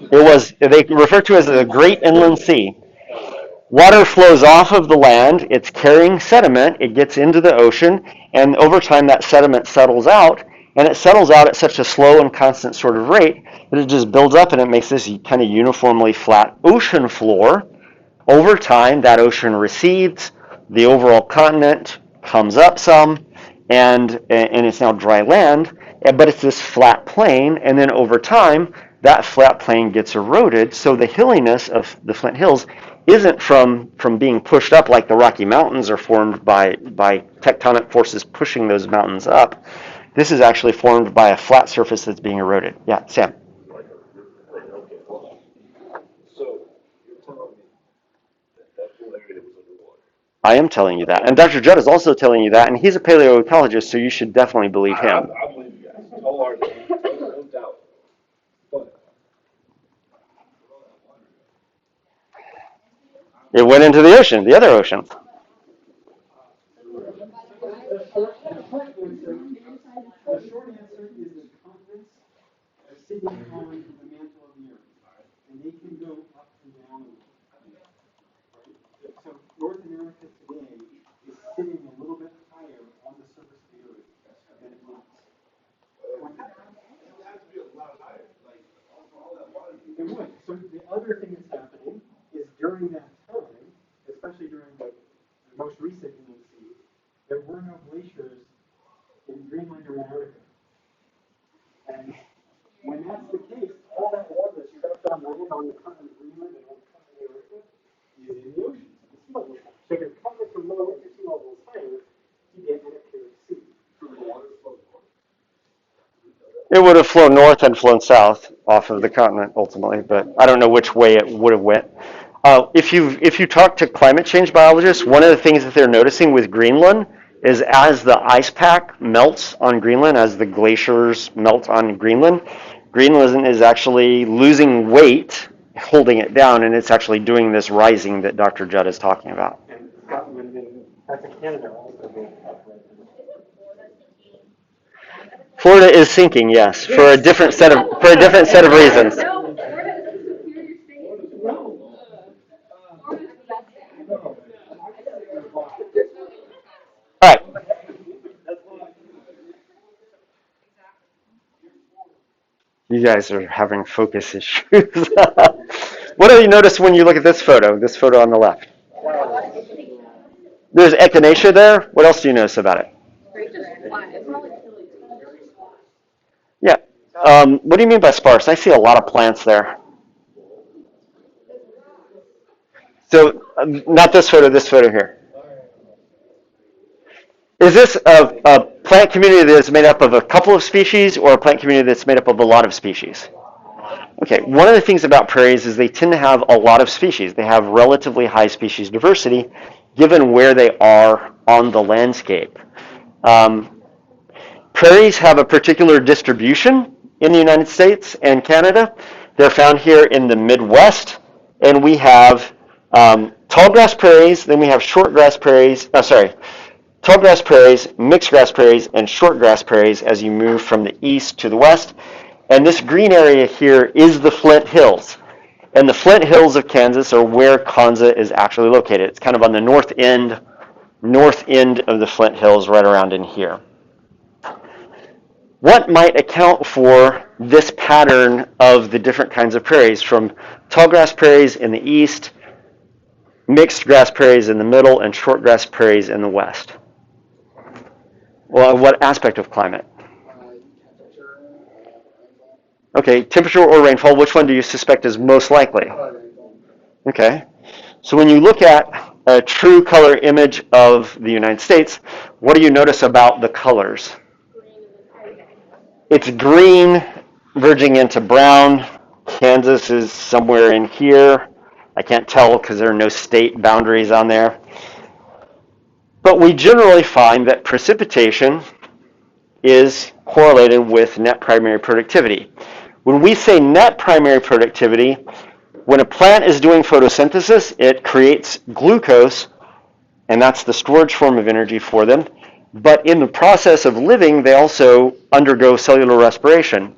Mexico. It was they refer to it as the Great Inland Sea. Water flows off of the land. It's carrying sediment. It gets into the ocean, and over time that sediment settles out, and it settles out at such a slow and constant sort of rate that it just builds up and it makes this kind of uniformly flat ocean floor. Over time, that ocean recedes, the overall continent comes up some, and it's now dry land, but it's this flat plain, and then over time, that flat plain gets eroded, so the hilliness of the Flint Hills isn't from being pushed up like the Rocky Mountains are formed by tectonic forces pushing those mountains up. This is actually formed by a flat surface that's being eroded. Yeah, Sam. So you're telling me that whole area was underwater? I am telling you that. And Dr. Judd is also telling you that, and he's a paleoecologist, so you should definitely believe him. I believe you guys. Wholeheartedly. No doubt. But It went into the ocean, the other ocean. The short answer is that continents are sitting on the mantle of the earth, and they can go up and down. Right? So North America today is sitting a little bit higher on the surface of the earth than it was. it has to be a lot higher. Like all that water. It would. So the other thing that's happening is during that time, especially during the most recent Inland Sea, there were no glaciers in Greenland or Antarctica. And when that's the case, all that water that's trapped on land on the continent of Greenland and on the continent of Antarctica is in the ocean. The sea level is high. So your continents are low and your sea level is higher, you get an Arctic Sea. So the water flows north. It would have flown north and flown south off of the continent ultimately, but I don't know which way it would have went. If you talk to climate change biologists, one of the things that they're noticing with Greenland is as the ice pack melts on Greenland, as the glaciers melt on Greenland, Greenland is actually losing weight, holding it down, and it's actually doing this rising that Dr. Judd is talking about. And Scotland and parts of Canada are also going up right now. Florida is sinking, yes, for a different set of reasons. All right. You guys are having focus issues. What do you notice when you look at this photo on the left? There's echinacea there. What else do you notice about it? Yeah. What do you mean by sparse? I see a lot of plants there. So, not this photo here. Is this a plant community that's made up of a couple of species or a plant community that's made up of a lot of species? Okay, one of the things about prairies is they tend to have a lot of species. They have relatively high species diversity given where they are on the landscape. Prairies have a particular distribution in the United States and Canada. They're found here in the Midwest, and we have tall grass prairies, then we have short grass prairies, tall grass prairies, mixed grass prairies, and short grass prairies as you move from the east to the west. And this green area here is the Flint Hills. And the Flint Hills of Kansas are where Kanza is actually located. It's kind of on the north end of the Flint Hills, right around in here. What might account for this pattern of the different kinds of prairies, from tall grass prairies in the east, mixed grass prairies in the middle, and short grass prairies in the west? Well, what aspect of climate? Okay, temperature or rainfall, which one do you suspect is most likely? Okay, so when you look at a true color image of the United States, what do you notice about the colors? It's green verging into brown. Kansas is somewhere in here. I can't tell because there are no state boundaries on there. But we generally find that precipitation is correlated with net primary productivity. When we say net primary productivity, when a plant is doing photosynthesis, it creates glucose, and that's the storage form of energy for them. But in the process of living, they also undergo cellular respiration.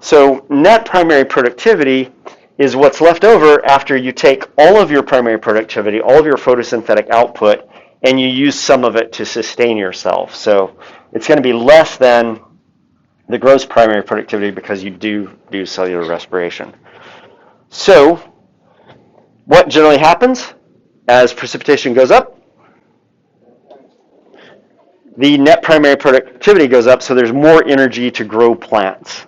So net primary productivity is what's left over after you take all of your primary productivity, all of your photosynthetic output, and you use some of it to sustain yourself. So it's going to be less than the gross primary productivity because you do cellular respiration. So what generally happens as precipitation goes up? The net primary productivity goes up, so there's more energy to grow plants.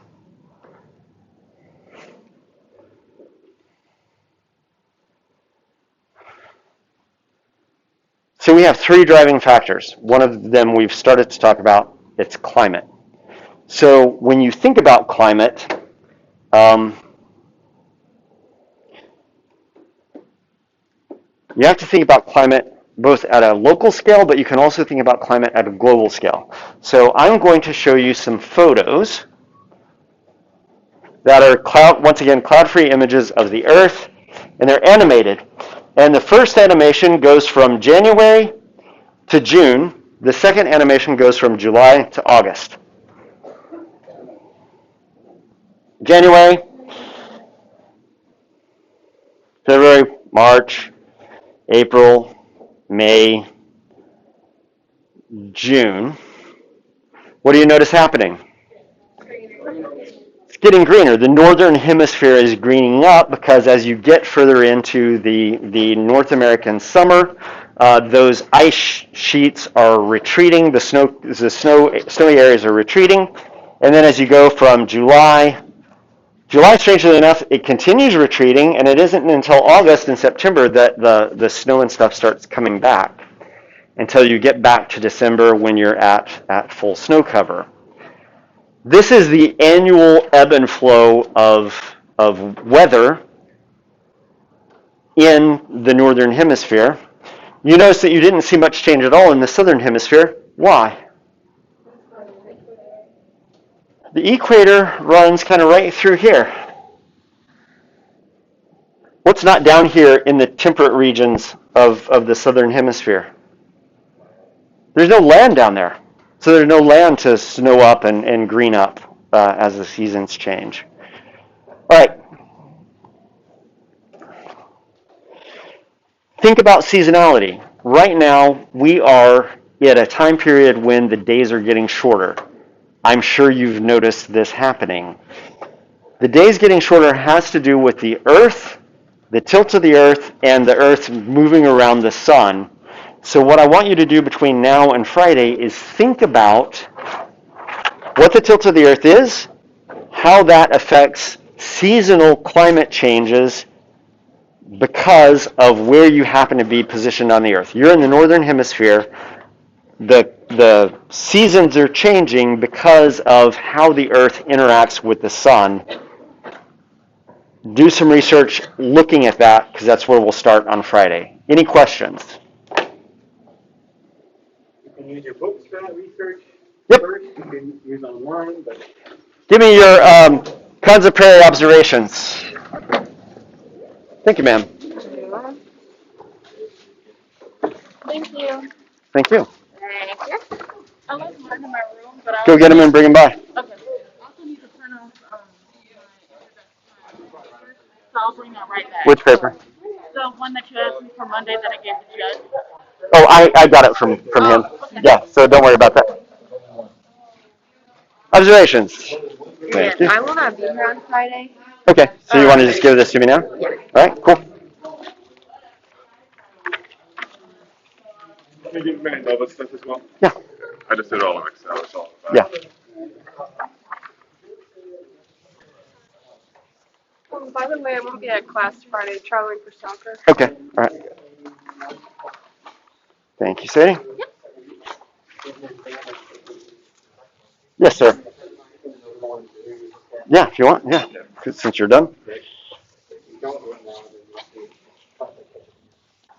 So we have three driving factors. One of them we've started to talk about, it's climate. So when you think about climate, you have to think about climate both at a local scale, but you can also think about climate at a global scale. So I'm going to show you some photos that are, once again, cloud-free images of the Earth, and they're animated. And the first animation goes from January to June. The second animation goes from July to August. January, February, March, April, May, June. What do you notice happening? It's getting greener. The northern hemisphere is greening up because as you get further into the North American summer, those ice sheets are retreating. The snowy areas are retreating. And then as you go from July, strangely enough, it continues retreating, and it isn't until August and September that the snow and stuff starts coming back until you get back to December when you're at full snow cover. This is the annual ebb and flow of weather in the northern hemisphere. You notice that you didn't see much change at all in the southern hemisphere. Why? The equator runs kind of right through here. What's not down here in the temperate regions of the southern hemisphere? There's no land down there. So there's no land to snow up and green up as the seasons change. All right. Think about seasonality. Right now, we are at a time period when the days are getting shorter. I'm sure you've noticed this happening. The days getting shorter has to do with the Earth, the tilt of the Earth, and the Earth moving around the sun. So what I want you to do between now and Friday is think about what the tilt of the Earth is, how that affects seasonal climate changes because of where you happen to be positioned on the Earth. You're in the northern hemisphere. the seasons are changing because of how the Earth interacts with the sun. Do some research looking at that because that's where we'll start on Friday. Any questions? You can use your books for that research Yep. first. You can use online, but Give me your Cons of Prairie observations. Thank you, ma'am. Thank you. Thank you. Thank you. I left mine in my room, but I Go also get them and bring them by. okay. I also need to print off my paper, so I'll bring that right back. Which paper? The one that you asked me for Monday that I gave the judge. Oh, I got it from him. Okay. Yeah, so don't worry about that. Observations. Yeah, Thank you. I will not be here on Friday. Okay, so you want to just give this to me now? Yeah. All right, cool. Can you give me Nova stuff as well? Yeah. I just did it all in Excel. It's all about. Yeah. By the way, I won't be at class Friday, traveling for soccer. Okay, all right. Thank you, Sadie. Yes, sir. Yeah, if you want, yeah, since you're done.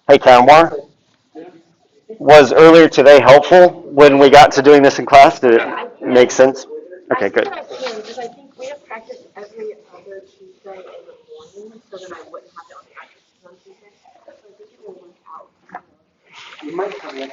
Hey, Kanwar, was earlier today helpful when we got to doing this in class? Did it make sense? Okay, good. Because I think we have practice every other Tuesday in the morning, so then I wouldn't have it on the actual on Tuesday. So I think it will work out. you might have less